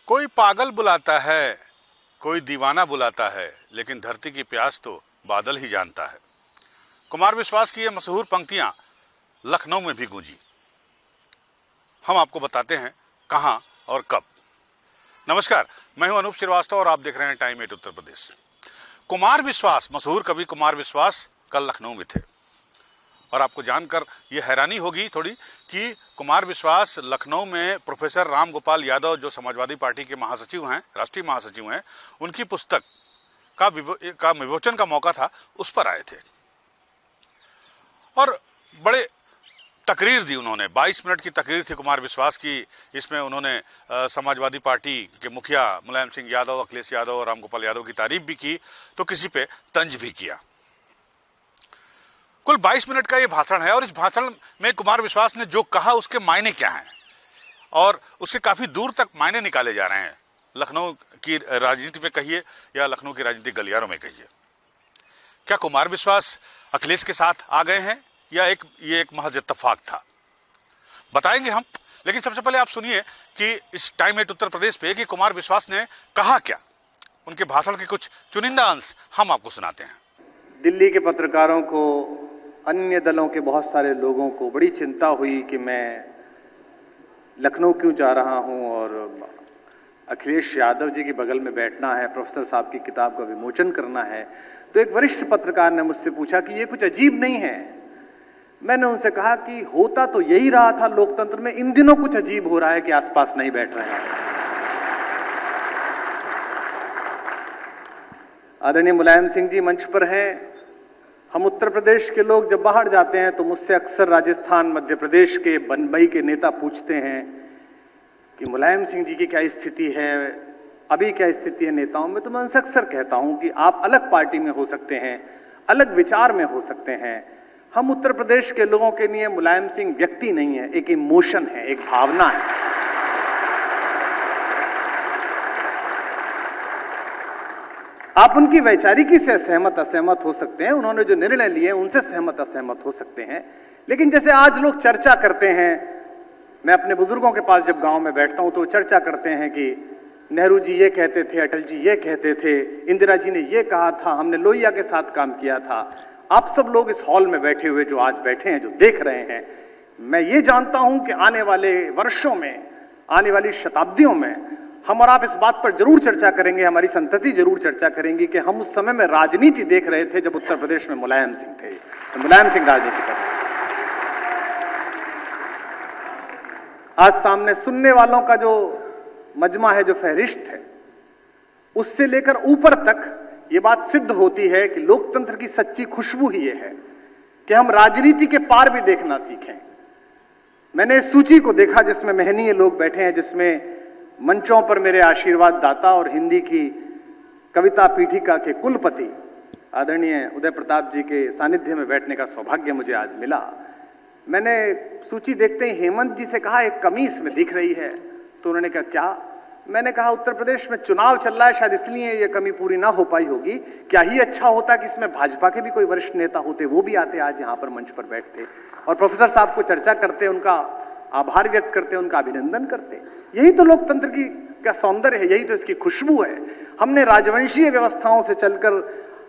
कोई पागल बुलाता है, कोई दीवाना बुलाता है, लेकिन धरती की प्यास तो बादल ही जानता है। कुमार विश्वास की ये मशहूर पंक्तियां लखनऊ में भी गूंजी। हम आपको बताते हैं कहां और कब। नमस्कार, मैं हूं अनूप श्रीवास्तव और आप देख रहे हैं टाइम 8 उत्तर प्रदेश। कुमार विश्वास, मशहूर कवि कुमार विश्वास कल लखनऊ में थे और आपको जानकर यह हैरानी होगी थोड़ी कि कुमार विश्वास लखनऊ में प्रोफेसर राम गोपाल यादव, जो समाजवादी पार्टी के महासचिव हैं, राष्ट्रीय महासचिव हैं, उनकी पुस्तक का विमोचन का मौका था, उस पर आए थे और बड़े तकरीर दी उन्होंने। 22 मिनट की तकरीर थी कुमार विश्वास की। इसमें उन्होंने समाजवादी पार्टी के मुखिया मुलायम सिंह यादव, अखिलेश यादव और राम गोपाल यादव की तारीफ भी की, तो किसी पे तंज भी किया। कुल 22 मिनट का ये भाषण है और इस भाषण में कुमार विश्वास ने जो कहा उसके मायने क्या हैं और उसके काफी दूर तक मायने निकाले जा रहे हैं। लखनऊ की राजनीति में कहिए या लखनऊ की राजनीतिक गलियारों में कहिए। क्या कुमार विश्वास अखिलेश के साथ आ गए हैं या ये एक महज इत्तेफाक था, बताएंगे हम। लेकिन सबसे पहले आप सुनिए कि इस टाइम 8 उत्तर प्रदेश पे कि कुमार विश्वास ने कहा क्या। उनके भाषण के कुछ चुनिंदा अंश हम आपको सुनाते हैं। दिल्ली के पत्रकारों को, अन्य दलों के बहुत सारे लोगों को बड़ी चिंता हुई कि मैं लखनऊ क्यों जा रहा हूं और अखिलेश यादव जी के बगल में बैठना है, प्रोफेसर साहब की किताब का विमोचन करना है। तो एक वरिष्ठ पत्रकार ने मुझसे पूछा कि ये कुछ अजीब नहीं है। मैंने उनसे कहा कि होता तो यही रहा था लोकतंत्र में, इन दिनों कुछ अजीब हो रहा है कि आसपास नहीं बैठ रहे हैं। आदरणीय मुलायम सिंह जी मंच पर हैं। हम उत्तर प्रदेश के लोग जब बाहर जाते हैं तो मुझसे अक्सर राजस्थान, मध्य प्रदेश के, बम्बई के नेता पूछते हैं कि मुलायम सिंह जी की क्या स्थिति है, अभी क्या स्थिति है नेताओं में। तो मैं उनसे अक्सर कहता हूं कि आप अलग पार्टी में हो सकते हैं, अलग विचार में हो सकते हैं। हम उत्तर प्रदेश के लोगों के लिए मुलायम सिंह व्यक्ति नहीं है, एक इमोशन है, एक भावना है। आप उनकी वैचारिकी से सहमत असहमत हो सकते हैं, उन्होंने जो निर्णय लिए उनसे सहमत असहमत हो सकते हैं। लेकिन जैसे आज लोग चर्चा करते हैं, मैं अपने बुजुर्गों के पास जब गांव में बैठता हूं तो चर्चा करते हैं कि नेहरू जी ये कहते थे, अटल जी ये कहते थे, इंदिरा जी ने ये कहा था, हमने लोहिया के साथ काम किया था। आप सब लोग इस हॉल में बैठे हुए जो आज बैठे हैं, जो देख रहे हैं, मैं ये जानता हूं कि आने वाले वर्षों में, आने वाली शताब्दियों में हम और आप इस बात पर जरूर चर्चा करेंगे, हमारी संतति जरूर चर्चा करेंगी कि हम उस समय में राजनीति देख रहे थे जब उत्तर प्रदेश में मुलायम सिंह थे, तो मुलायम सिंह राजनीति कर रहे थे। आज सामने सुनने वालों का जो मजमा है, जो फहरिस्त है, उससे लेकर ऊपर तक ये बात सिद्ध होती है कि लोकतंत्र की सच्ची खुशबू ही ये है कि हम राजनीति के पार भी देखना सीखें। मैंने इस सूची को देखा जिसमें महनीय लोग बैठे हैं, जिसमें मंचों पर मेरे आशीर्वाद दाता और हिंदी की कविता पीठिका के कुलपति आदरणीय उदय प्रताप जी के सानिध्य में बैठने का सौभाग्य मुझे आज मिला। मैंने सूची देखते ही हेमंत जी से कहा एक कमी इसमें दिख रही है, तो उन्होंने कहा क्या? मैंने कहा उत्तर प्रदेश में चुनाव चल रहा है, शायद इसलिए ये कमी पूरी ना हो पाई होगी। क्या ही अच्छा होता कि इसमें भाजपा के भी कोई वरिष्ठ नेता होते, वो भी आते, आज यहाँ पर मंच पर बैठते और प्रोफेसर साहब को चर्चा करते, उनका आभार व्यक्त करते, उनका अभिनंदन करते। यही तो लोकतंत्र की का सौंदर्य है, यही तो इसकी खुशबू है। हमने राजवंशीय व्यवस्थाओं से चलकर,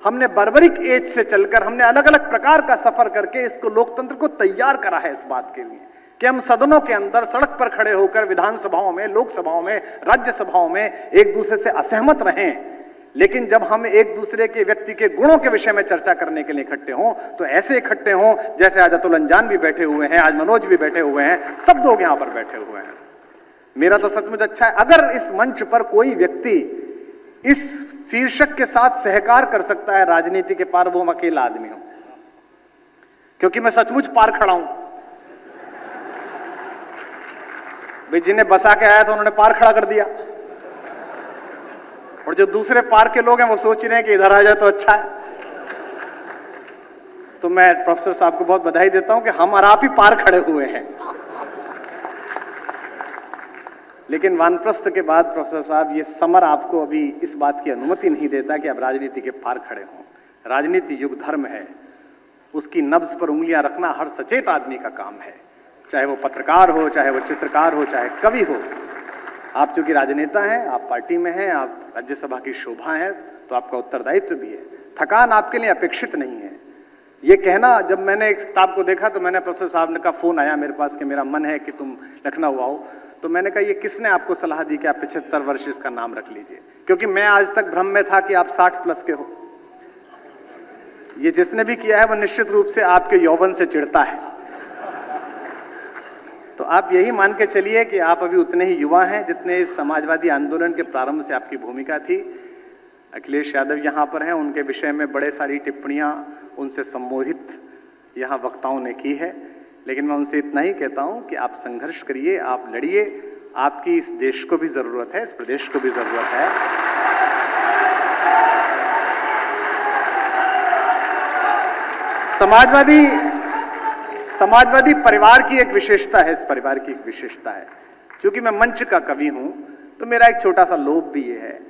हमने बर्बरिक एज से चलकर, हमने अलग अलग प्रकार का सफर करके इसको, लोकतंत्र को तैयार करा है इस बात के लिए कि हम सदनों के अंदर, सड़क पर खड़े होकर, विधानसभाओं में, लोकसभाओं में, राज्यसभाओं में एक दूसरे से असहमत रहें। लेकिन जब हम एक दूसरे के व्यक्ति के गुणों के विषय में चर्चा करने के लिए इकट्ठे हों तो ऐसे इकट्ठे हों जैसे आज अतुल अंजान भी बैठे हुए हैं, आज मनोज भी बैठे हुए हैं, सब लोग यहां पर बैठे हुए हैं। मेरा तो सचमुच अच्छा है अगर इस मंच पर कोई व्यक्ति इस शीर्षक के साथ सहकार कर सकता है राजनीति के पार, वो हम अकेला आदमी हूं, क्योंकि मैं सचमुच पार खड़ा हूं। भाई जिन्हें बसा के आया था उन्होंने पार खड़ा कर दिया, और जो दूसरे पार के लोग हैं वो सोच रहे हैं कि इधर आ जाए तो अच्छा है। तो मैं प्रोफेसर साहब को बहुत बधाई देता हूं कि हम और आप ही पार खड़े हुए हैं। लेकिन वानप्रस्थ के बाद प्रोफेसर साहब ये समर आपको अभी इस बात की अनुमति नहीं देता कि आप राजनीति के पार खड़े हों। राजनीति युग धर्म है, उसकी नब्ज पर उंगलियां रखना हर सचेत आदमी का काम है, चाहे वो पत्रकार हो, चाहे वो चित्रकार हो, चाहे कवि हो। आप चूंकि राजनेता हैं, आप पार्टी में हैं, आप राज्यसभा की शोभा हैं, तो आपका उत्तरदायित्व भी है। थकान आपके लिए अपेक्षित नहीं है। ये कहना, जब मैंने इस किताब को देखा तो मैंने प्रोफेसर साहब का फोन आया मेरे पास कि मेरा मन है कि तुम लखनऊ आओ, तो मैंने कहा ये किसने आपको सलाह दी कि आप 75 वर्ष इसका नाम रख लीजिए, क्योंकि मैं आज तक भ्रम में था कि आप 60 प्लस के हो। ये जिसने भी किया है वो निश्चित रूप से आपके यौवन से चिढ़ता है। तो आप यही मान के चलिए कि आप अभी उतने ही युवा हैं जितने इस समाजवादी आंदोलन के प्रारंभ से आपकी भूमिका थी। अखिलेश यादव यहाँ पर हैं, उनके विषय में बड़े सारी टिप्पणियां उनसे सम्मोहित यहाँ वक्ताओं ने की है, लेकिन मैं उनसे इतना ही कहता हूं कि आप संघर्ष करिए, आप लड़िए। आपकी इस देश को भी जरूरत है, इस प्रदेश को भी जरूरत है। समाजवादी परिवार की एक विशेषता है, इस परिवार की एक विशेषता है, क्योंकि मैं मंच का कवि हूं, तो मेरा एक छोटा सा लोभ भी ये है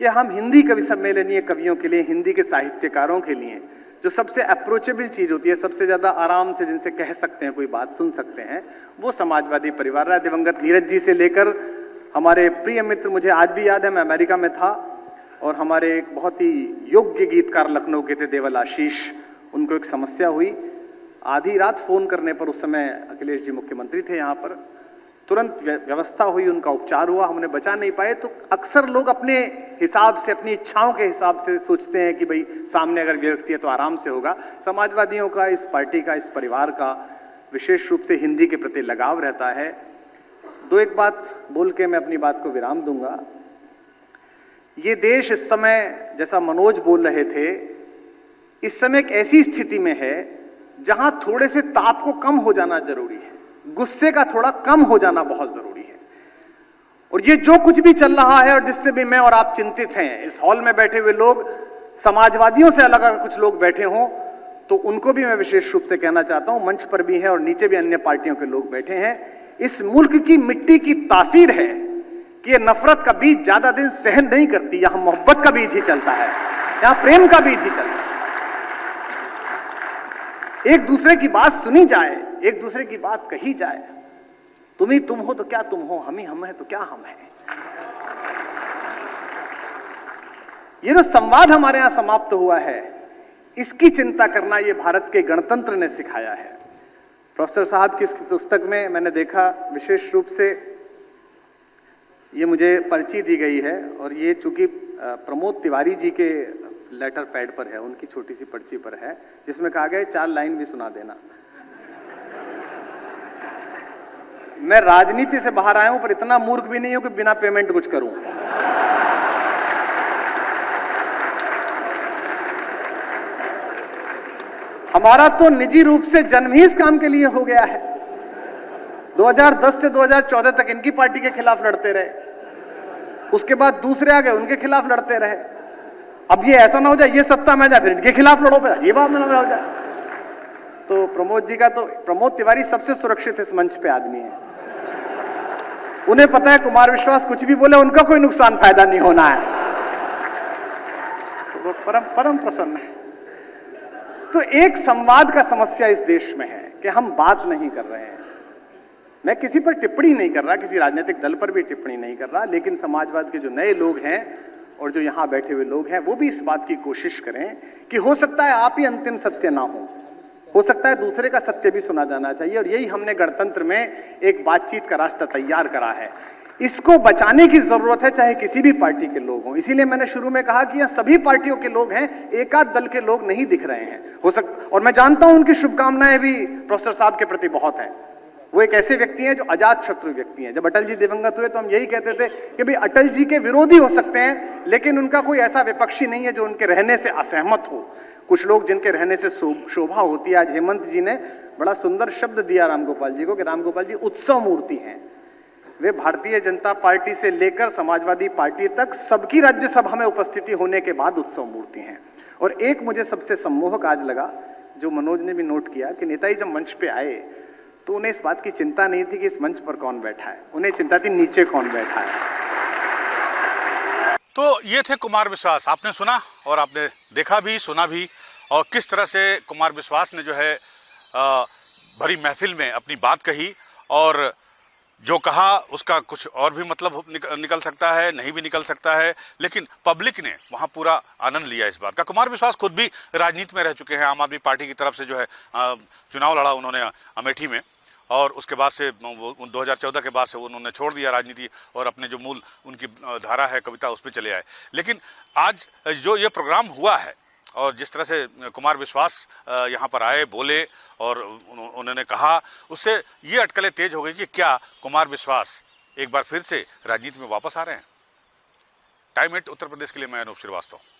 कि हम हिंदी कवि सम्मेलनीय कवियों के लिए, हिंदी के साहित्यकारों के लिए जो सबसे अप्रोचेबल चीज होती है, सबसे ज्यादा आराम से जिनसे कह सकते हैं, कोई बात सुन सकते हैं, वो समाजवादी परिवार है। दिवंगत नीरज जी से लेकर हमारे प्रिय मित्र, मुझे आज भी याद है, मैं अमेरिका में था और हमारे एक बहुत ही योग्य गीतकार लखनऊ के थे, देवल आशीष, उनको एक समस्या हुई। आधी रात फोन करने पर, उस समय अखिलेश जी मुख्यमंत्री थे यहाँ पर, तुरंत व्यवस्था हुई, उनका उपचार हुआ, हमने बचा नहीं पाए। तो अक्सर लोग अपने हिसाब से, अपनी इच्छाओं के हिसाब से सोचते हैं कि भाई सामने अगर व्यक्ति है तो आराम से होगा। समाजवादियों का, इस पार्टी का, इस परिवार का विशेष रूप से हिंदी के प्रति लगाव रहता है। दो एक बात बोल के मैं अपनी बात को विराम दूंगा। ये देश इस समय, जैसा मनोज बोल रहे थे, इस समय एक ऐसी स्थिति में है जहां थोड़े से ताप को कम हो जाना जरूरी है, गुस्से का थोड़ा कम हो जाना बहुत जरूरी है। और ये जो कुछ भी चल रहा है और जिससे भी मैं और आप चिंतित हैं, इस हॉल में बैठे हुए लोग, समाजवादियों से अलग अगर कुछ लोग बैठे हों तो उनको भी मैं विशेष रूप से कहना चाहता हूं, मंच पर भी है और नीचे भी अन्य पार्टियों के लोग बैठे हैं, इस मुल्क की मिट्टी की तासीर है कि ये नफरत का बीज ज्यादा दिन सहन नहीं करती। यहां मोहब्बत का बीज ही चलता है, यहां प्रेम का बीज ही चलता है। एक दूसरे की बात सुनी जाए, एक दूसरे की बात कही जाए। तुम ही तुम हो तो क्या तुम हो, हम ही हम है तो क्या हम हैं। ये जो संवाद हमारे यहां समाप्त हुआ है, इसकी चिंता करना ये भारत के गणतंत्र ने सिखाया है। प्रोफेसर साहब की इस पुस्तक में मैंने देखा, विशेष रूप से ये मुझे पर्ची दी गई है और ये चूंकि प्रमोद तिवारी जी के लेटर पैड पर है, उनकी छोटी सी पर्ची पर है, जिसमें कहा गया 4 लाइन भी सुना देना। मैं राजनीति से बाहर आया हूं, पर इतना मूर्ख भी नहीं हूं कि बिना पेमेंट कुछ करूं। हमारा तो निजी रूप से जन्म ही इस काम के लिए हो गया है। 2010 से 2014 तक इनकी पार्टी के खिलाफ लड़ते रहे, उसके बाद दूसरे आ गए, उनके खिलाफ लड़ते रहे। अब ये ऐसा ना हो जाए ये सत्ता में जाए फिर इनके खिलाफ लड़ो, पे अजीब बात ना हो जाए। तो प्रमोद जी का, तो प्रमोद तिवारी सबसे सुरक्षित इस मंच पे आदमी है। उन्हें पता है कुमार विश्वास कुछ भी बोले उनका कोई नुकसान फायदा नहीं होना है, तो वो परम प्रसन्न है। तो एक संवाद का समस्या इस देश में है कि हम बात नहीं कर रहे हैं। मैं किसी पर टिप्पणी नहीं कर रहा, किसी राजनीतिक दल पर भी टिप्पणी नहीं कर रहा, लेकिन समाजवाद के जो नए लोग हैं और जो यहां बैठे हुए लोग हैं, वो भी इस बात की कोशिश करें कि हो सकता है आप ही अंतिम सत्य ना हो सकता है दूसरे का सत्य भी सुना जाना चाहिए। और यही हमने गणतंत्र में एक बातचीत का रास्ता तैयार करा है। इसको बचाने की जरूरत है, चाहे किसी भी पार्टी के लोग हों। इसीलिए मैंने शुरू में कहा कि यह सभी पार्टियों के लोग हैं, एकाध दल के लोग नहीं दिख रहे हैं। और मैं जानता हूं उनकी शुभकामनाएं भी प्रोफेसर साहब के प्रति बहुत है। वो एक ऐसे व्यक्ति हैं जो अजात शत्रु व्यक्ति हैं। जब अटल जी दिवंगत हुए तो हम यही कहते थे कि भाई अटल जी के विरोधी हो सकते हैं, लेकिन उनका कोई ऐसा विपक्षी नहीं है जो उनके रहने से असहमत हो। कुछ लोग जिनके रहने से शोभा होती है। आज हेमंत जी ने बड़ा सुंदर शब्द दिया रामगोपाल जी को कि रामगोपाल जी उत्सव मूर्ति हैं। वे भारतीय जनता पार्टी से लेकर समाजवादी पार्टी तक सबकी राज्यसभा में उपस्थिति होने के बाद उत्सव मूर्ति हैं। और एक मुझे सबसे सम्मोहक आज लगा, जो मनोज ने भी नोट किया, कि नेताजी जब मंच पे आए तो उन्हें इस बात की चिंता नहीं थी कि इस मंच पर कौन बैठा है, उन्हें चिंता थी नीचे कौन बैठा है। तो ये थे कुमार विश्वास। आपने सुना और आपने देखा भी, सुना भी, और किस तरह से कुमार विश्वास ने जो है भरी महफिल में अपनी बात कही और जो कहा उसका कुछ और भी मतलब निकल सकता है, नहीं भी निकल सकता है, लेकिन पब्लिक ने वहां पूरा आनंद लिया इस बात का। कुमार विश्वास खुद भी राजनीति में रह चुके हैं, आम आदमी पार्टी की तरफ से जो है चुनाव लड़ा उन्होंने अमेठी में, और उसके बाद से वो 2014 के बाद से उन्होंने छोड़ दिया राजनीति और अपने जो मूल उनकी धारा है कविता उस पर चले आए। लेकिन आज जो ये प्रोग्राम हुआ है और जिस तरह से कुमार विश्वास यहाँ पर आए, बोले और उन्होंने कहा, उससे ये अटकलें तेज हो गई कि क्या कुमार विश्वास एक बार फिर से राजनीति में वापस आ रहे हैं। टाइम 8 उत्तर प्रदेश के लिए मैं अनूप श्रीवास्तव।